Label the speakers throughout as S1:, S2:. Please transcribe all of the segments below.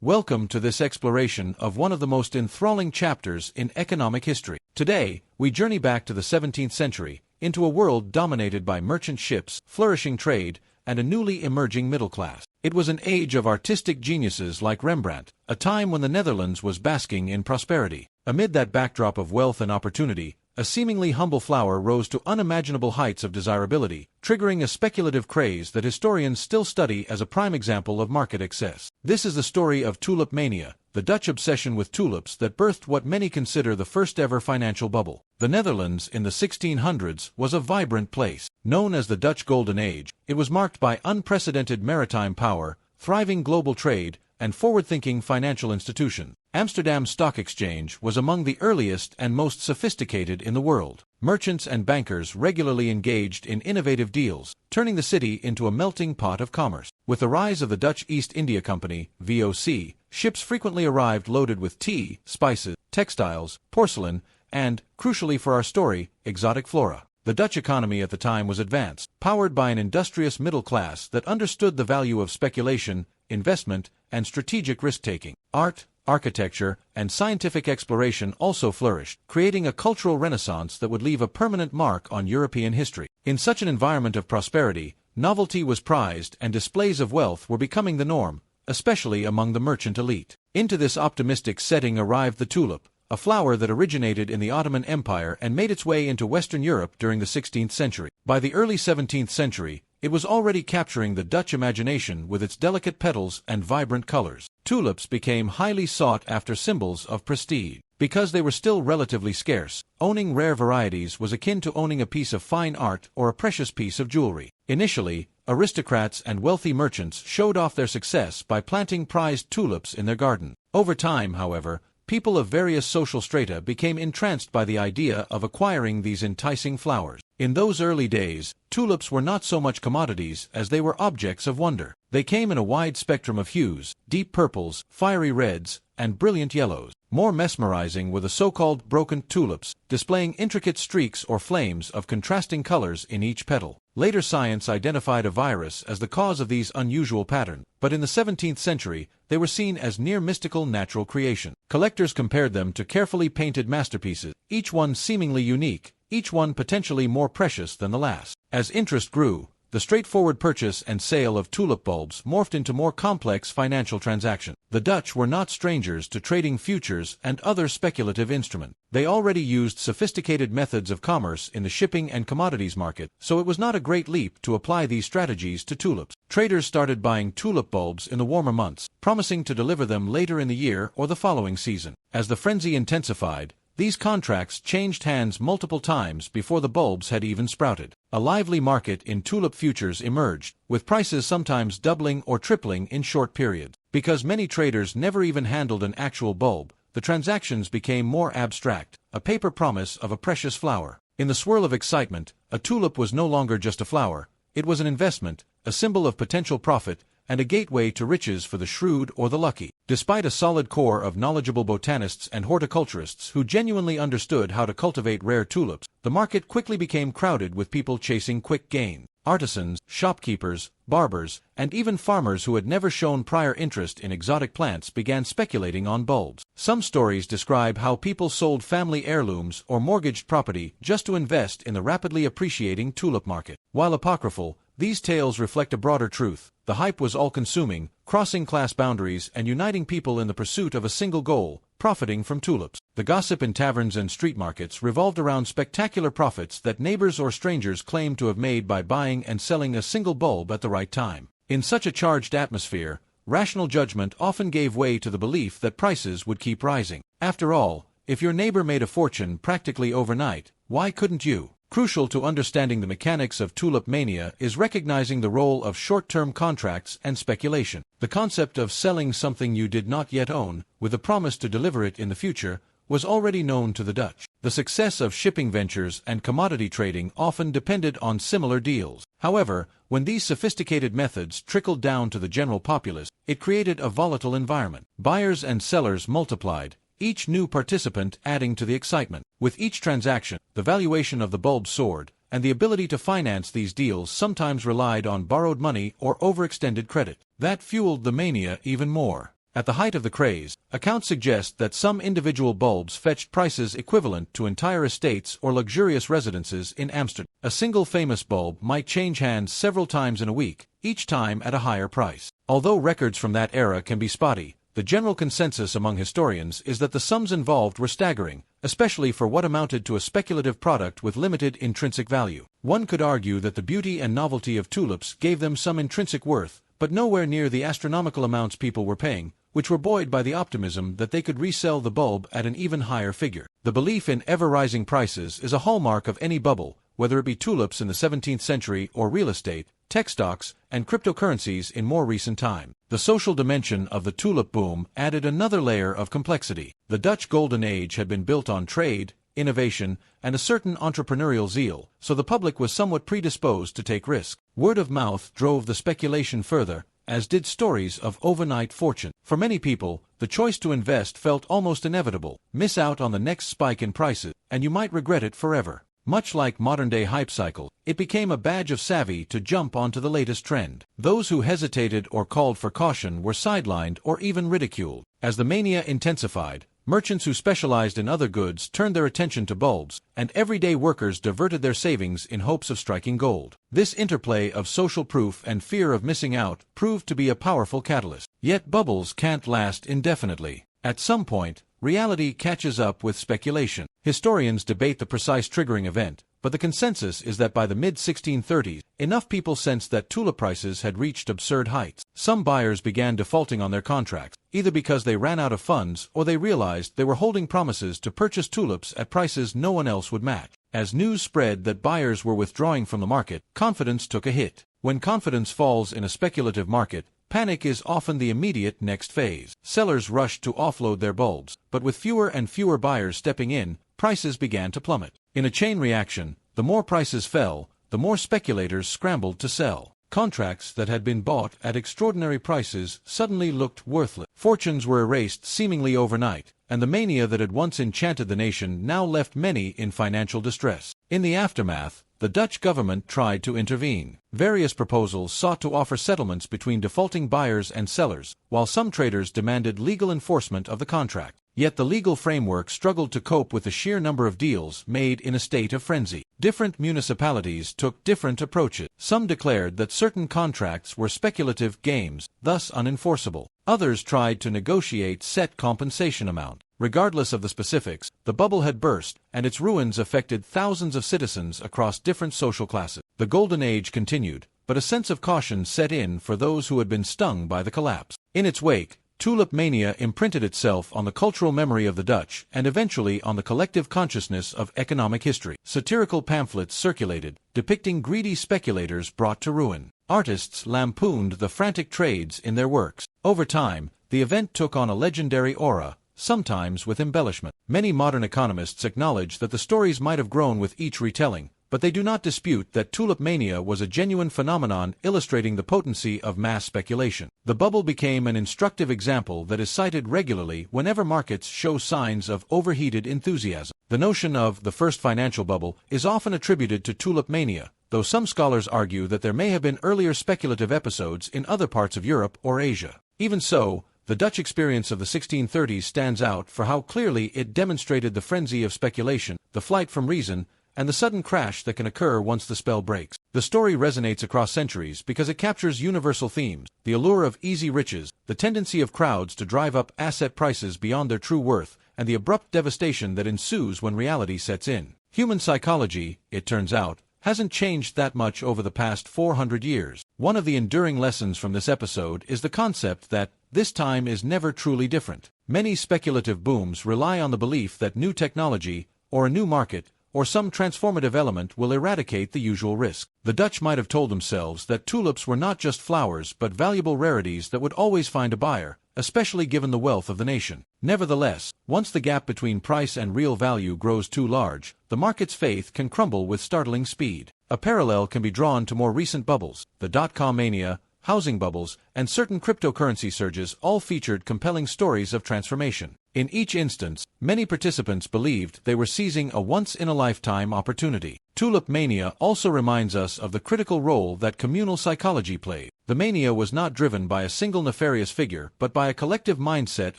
S1: Welcome to this exploration of one of the most enthralling chapters in economic history. Today, we journey back to the 17th century, into a world dominated by merchant ships, flourishing trade, and a newly emerging middle class. It was an age of artistic geniuses like Rembrandt, a time when the Netherlands was basking in prosperity. Amid that backdrop of wealth and opportunity, a seemingly humble flower rose to unimaginable heights of desirability, triggering a speculative craze that historians still study as a prime example of market excess. This is the story of Tulip Mania, the Dutch obsession with tulips that birthed what many consider the first-ever financial bubble. The Netherlands in the 1600s was a vibrant place. Known as the Dutch Golden Age, it was marked by unprecedented maritime power, thriving global trade, and forward-thinking financial institutions. Amsterdam Stock Exchange was among the earliest and most sophisticated in the world. Merchants and bankers regularly engaged in innovative deals, turning the city into a melting pot of commerce. With the rise of the Dutch East India Company, VOC, ships frequently arrived loaded with tea, spices, textiles, porcelain, and, crucially for our story, exotic flora. The Dutch economy at the time was advanced, powered by an industrious middle class that understood the value of speculation, investment, and strategic risk-taking. Art, architecture, and scientific exploration also flourished, creating a cultural renaissance that would leave a permanent mark on European history. In such an environment of prosperity, novelty was prized and displays of wealth were becoming the norm, especially among the merchant elite. Into this optimistic setting arrived the tulip, a flower that originated in the Ottoman Empire and made its way into Western Europe during the 16th century. By the early 17th century, it was already capturing the Dutch imagination with its delicate petals and vibrant colors. Tulips became highly sought-after symbols of prestige. Because they were still relatively scarce, owning rare varieties was akin to owning a piece of fine art or a precious piece of jewelry. Initially, aristocrats and wealthy merchants showed off their success by planting prized tulips in their garden. Over time, however, people of various social strata became entranced by the idea of acquiring these enticing flowers. In those early days, tulips were not so much commodities as they were objects of wonder. They came in a wide spectrum of hues, deep purples, fiery reds, and brilliant yellows. More mesmerizing were the so-called broken tulips, displaying intricate streaks or flames of contrasting colors in each petal. Later science identified a virus as the cause of these unusual patterns, but in the 17th century, they were seen as near mystical natural creation. Collectors compared them to carefully painted masterpieces, each one seemingly unique, each one potentially more precious than the last. As interest grew, the straightforward purchase and sale of tulip bulbs morphed into more complex financial transactions. The Dutch were not strangers to trading futures and other speculative instruments. They already used sophisticated methods of commerce in the shipping and commodities market, so it was not a great leap to apply these strategies to tulips. Traders started buying tulip bulbs in the warmer months, promising to deliver them later in the year or the following season. As the frenzy intensified, these contracts changed hands multiple times before the bulbs had even sprouted. A lively market in tulip futures emerged, with prices sometimes doubling or tripling in short periods. Because many traders never even handled an actual bulb, the transactions became more abstract, a paper promise of a precious flower. In the swirl of excitement, a tulip was no longer just a flower, it was an investment, a symbol of potential profit, and a gateway to riches for the shrewd or the lucky. Despite a solid core of knowledgeable botanists and horticulturists who genuinely understood how to cultivate rare tulips, the market quickly became crowded with people chasing quick gain. Artisans, shopkeepers, barbers, and even farmers who had never shown prior interest in exotic plants began speculating on bulbs. Some stories describe how people sold family heirlooms or mortgaged property just to invest in the rapidly appreciating tulip market. While apocryphal, these tales reflect a broader truth. The hype was all-consuming, crossing class boundaries and uniting people in the pursuit of a single goal, profiting from tulips. The gossip in taverns and street markets revolved around spectacular profits that neighbors or strangers claimed to have made by buying and selling a single bulb at the right time. In such a charged atmosphere, rational judgment often gave way to the belief that prices would keep rising. After all, if your neighbor made a fortune practically overnight, why couldn't you? Crucial to understanding the mechanics of tulip mania is recognizing the role of short-term contracts and speculation. The concept of selling something you did not yet own, with a promise to deliver it in the future, was already known to the Dutch. The success of shipping ventures and commodity trading often depended on similar deals. However, when these sophisticated methods trickled down to the general populace, it created a volatile environment. Buyers and sellers multiplied, each new participant adding to the excitement. With each transaction, the valuation of the bulb soared, and the ability to finance these deals sometimes relied on borrowed money or overextended credit. That fueled the mania even more. At the height of the craze, accounts suggest that some individual bulbs fetched prices equivalent to entire estates or luxurious residences in Amsterdam. A single famous bulb might change hands several times in a week, each time at a higher price. Although records from that era can be spotty, the general consensus among historians is that the sums involved were staggering, especially for what amounted to a speculative product with limited intrinsic value. One could argue that the beauty and novelty of tulips gave them some intrinsic worth, but nowhere near the astronomical amounts people were paying, which were buoyed by the optimism that they could resell the bulb at an even higher figure. The belief in ever-rising prices is a hallmark of any bubble, whether it be tulips in the 17th century or real estate, tech stocks, and cryptocurrencies in more recent time. The social dimension of the tulip boom added another layer of complexity. The Dutch Golden Age had been built on trade, innovation, and a certain entrepreneurial zeal, so the public was somewhat predisposed to take risks. Word of mouth drove the speculation further, as did stories of overnight fortune. For many people, the choice to invest felt almost inevitable. Miss out on the next spike in prices, and you might regret it forever. Much like modern-day hype cycle, it became a badge of savvy to jump onto the latest trend. Those who hesitated or called for caution were sidelined or even ridiculed. As the mania intensified, merchants who specialized in other goods turned their attention to bulbs, and everyday workers diverted their savings in hopes of striking gold. This interplay of social proof and fear of missing out proved to be a powerful catalyst. Yet bubbles can't last indefinitely. At some point, reality catches up with speculation. Historians debate the precise triggering event, but the consensus is that by the mid-1630s, enough people sensed that tulip prices had reached absurd heights. Some buyers began defaulting on their contracts, either because they ran out of funds or they realized they were holding promises to purchase tulips at prices no one else would match. As news spread that buyers were withdrawing from the market, confidence took a hit. When confidence falls in a speculative market, panic is often the immediate next phase. Sellers rushed to offload their bulbs, but with fewer and fewer buyers stepping in, prices began to plummet. In a chain reaction, the more prices fell, the more speculators scrambled to sell. Contracts that had been bought at extraordinary prices suddenly looked worthless. Fortunes were erased seemingly overnight, and the mania that had once enchanted the nation now left many in financial distress. In the aftermath, the Dutch government tried to intervene. Various proposals sought to offer settlements between defaulting buyers and sellers, while some traders demanded legal enforcement of the contract. Yet the legal framework struggled to cope with the sheer number of deals made in a state of frenzy. Different municipalities took different approaches. Some declared that certain contracts were speculative games, thus unenforceable. Others tried to negotiate set compensation amount. Regardless of the specifics, the bubble had burst, and its ruins affected thousands of citizens across different social classes. The Golden Age continued, but a sense of caution set in for those who had been stung by the collapse. In its wake, tulip mania imprinted itself on the cultural memory of the Dutch and eventually on the collective consciousness of economic history. Satirical pamphlets circulated, depicting greedy speculators brought to ruin. Artists lampooned the frantic trades in their works. Over time, the event took on a legendary aura, sometimes with embellishment. Many modern economists acknowledge that the stories might have grown with each retelling, but they do not dispute that tulip mania was a genuine phenomenon illustrating the potency of mass speculation. The bubble became an instructive example that is cited regularly whenever markets show signs of overheated enthusiasm. The notion of the first financial bubble is often attributed to tulip mania, though some scholars argue that there may have been earlier speculative episodes in other parts of Europe or Asia. Even so, the Dutch experience of the 1630s stands out for how clearly it demonstrated the frenzy of speculation, the flight from reason, and the sudden crash that can occur once the spell breaks. The story resonates across centuries because it captures universal themes: the allure of easy riches, the tendency of crowds to drive up asset prices beyond their true worth, and the abrupt devastation that ensues when reality sets in. Human psychology, it turns out, hasn't changed that much over the past 400 years. One of the enduring lessons from this episode is the concept that this time is never truly different. Many speculative booms rely on the belief that new technology, or a new market, or some transformative element will eradicate the usual risk. The Dutch might have told themselves that tulips were not just flowers but valuable rarities that would always find a buyer, especially given the wealth of the nation. Nevertheless, once the gap between price and real value grows too large, the market's faith can crumble with startling speed. A parallel can be drawn to more recent bubbles, the dot-com mania, housing bubbles, and certain cryptocurrency surges all featured compelling stories of transformation. In each instance, many participants believed they were seizing a once-in-a-lifetime opportunity. Tulip Mania also reminds us of the critical role that communal psychology played. The mania was not driven by a single nefarious figure, but by a collective mindset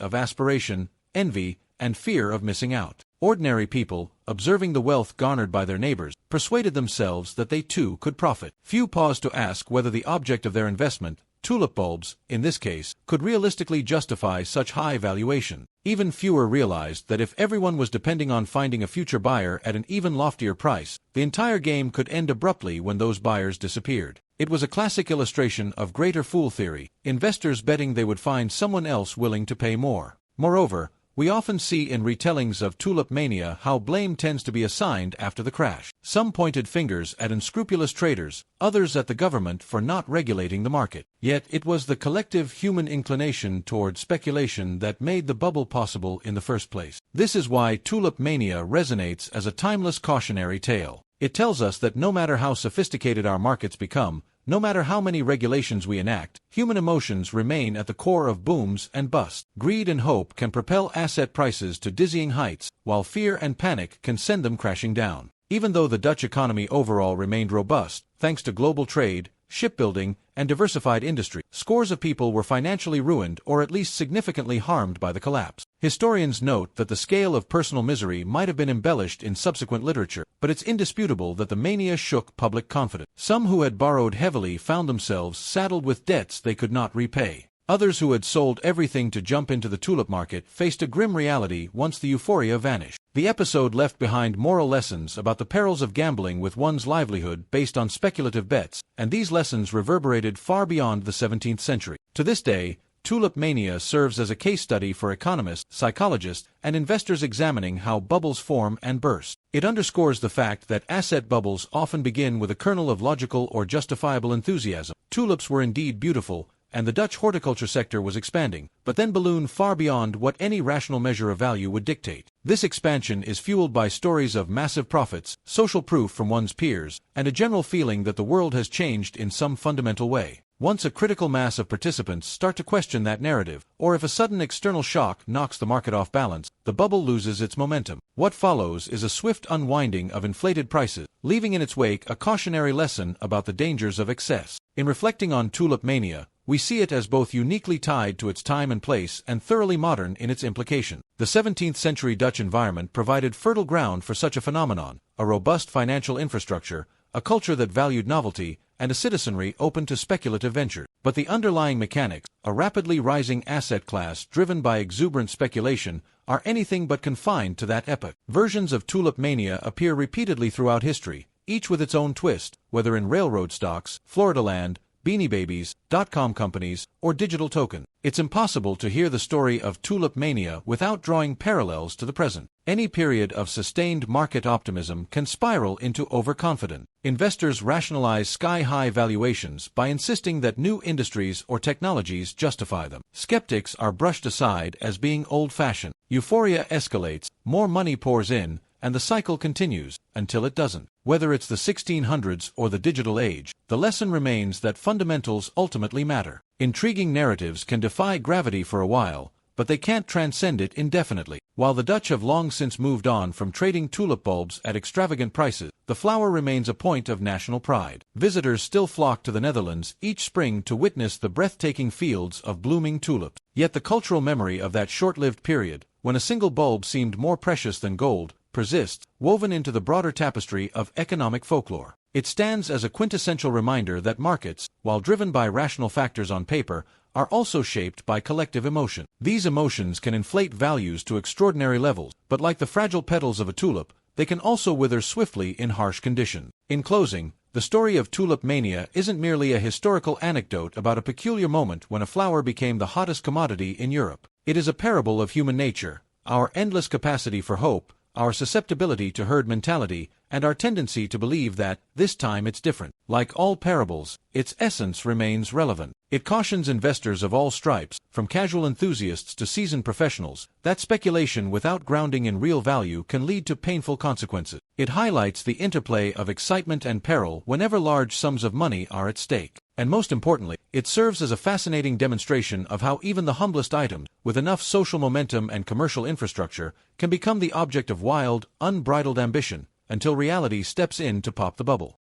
S1: of aspiration, envy, and fear of missing out. Ordinary people, observing the wealth garnered by their neighbors, persuaded themselves that they too could profit. Few paused to ask whether the object of their investment, tulip bulbs, in this case, could realistically justify such high valuation. Even fewer realized that if everyone was depending on finding a future buyer at an even loftier price, the entire game could end abruptly when those buyers disappeared. It was a classic illustration of greater fool theory, investors betting they would find someone else willing to pay more. Moreover, we often see in retellings of Tulip Mania how blame tends to be assigned after the crash. Some pointed fingers at unscrupulous traders, others at the government for not regulating the market. Yet it was the collective human inclination toward speculation that made the bubble possible in the first place. This is why Tulip Mania resonates as a timeless cautionary tale. It tells us that no matter how sophisticated our markets become, no matter how many regulations we enact, human emotions remain at the core of booms and busts. Greed and hope can propel asset prices to dizzying heights, while fear and panic can send them crashing down. Even though the Dutch economy overall remained robust, thanks to global trade, shipbuilding, and diversified industry, scores of people were financially ruined or at least significantly harmed by the collapse. Historians note that the scale of personal misery might have been embellished in subsequent literature, but it's indisputable that the mania shook public confidence. Some who had borrowed heavily found themselves saddled with debts they could not repay. Others who had sold everything to jump into the tulip market faced a grim reality once the euphoria vanished. The episode left behind moral lessons about the perils of gambling with one's livelihood based on speculative bets, and these lessons reverberated far beyond the 17th century. To this day, Tulip Mania serves as a case study for economists, psychologists, and investors examining how bubbles form and burst. It underscores the fact that asset bubbles often begin with a kernel of logical or justifiable enthusiasm. Tulips were indeed beautiful, and the Dutch horticulture sector was expanding, but then ballooned far beyond what any rational measure of value would dictate. This expansion is fueled by stories of massive profits, social proof from one's peers, and a general feeling that the world has changed in some fundamental way. Once a critical mass of participants start to question that narrative, or if a sudden external shock knocks the market off balance, the bubble loses its momentum. What follows is a swift unwinding of inflated prices, leaving in its wake a cautionary lesson about the dangers of excess. In reflecting on Tulip Mania, we see it as both uniquely tied to its time and place and thoroughly modern in its implication. The 17th century Dutch environment provided fertile ground for such a phenomenon, a robust financial infrastructure, a culture that valued novelty, and a citizenry open to speculative ventures. But the underlying mechanics, a rapidly rising asset class driven by exuberant speculation, are anything but confined to that epoch. Versions of Tulip Mania appear repeatedly throughout history, each with its own twist, whether in railroad stocks, Florida land, Beanie Babies, dot-com companies, or digital token. It's impossible to hear the story of Tulip Mania without drawing parallels to the present. Any period of sustained market optimism can spiral into overconfidence. Investors rationalize sky-high valuations by insisting that new industries or technologies justify them. Skeptics are brushed aside as being old-fashioned. Euphoria escalates, more money pours in, and the cycle continues, until it doesn't. Whether it's the 1600s or the digital age, the lesson remains that fundamentals ultimately matter. Intriguing narratives can defy gravity for a while, but they can't transcend it indefinitely. While the Dutch have long since moved on from trading tulip bulbs at extravagant prices, the flower remains a point of national pride. Visitors still flock to the Netherlands each spring to witness the breathtaking fields of blooming tulips. Yet the cultural memory of that short-lived period, when a single bulb seemed more precious than gold, persists, woven into the broader tapestry of economic folklore. It stands as a quintessential reminder that markets, while driven by rational factors on paper, are also shaped by collective emotion. These emotions can inflate values to extraordinary levels, but like the fragile petals of a tulip, they can also wither swiftly in harsh conditions. In closing, the story of Tulip Mania isn't merely a historical anecdote about a peculiar moment when a flower became the hottest commodity in Europe. It is a parable of human nature, our endless capacity for hope, our susceptibility to herd mentality, and our tendency to believe that, this time it's different. Like all parables, its essence remains relevant. It cautions investors of all stripes, from casual enthusiasts to seasoned professionals, that speculation without grounding in real value can lead to painful consequences. It highlights the interplay of excitement and peril whenever large sums of money are at stake. And most importantly, it serves as a fascinating demonstration of how even the humblest items, with enough social momentum and commercial infrastructure, can become the object of wild, unbridled ambition, until reality steps in to pop the bubble.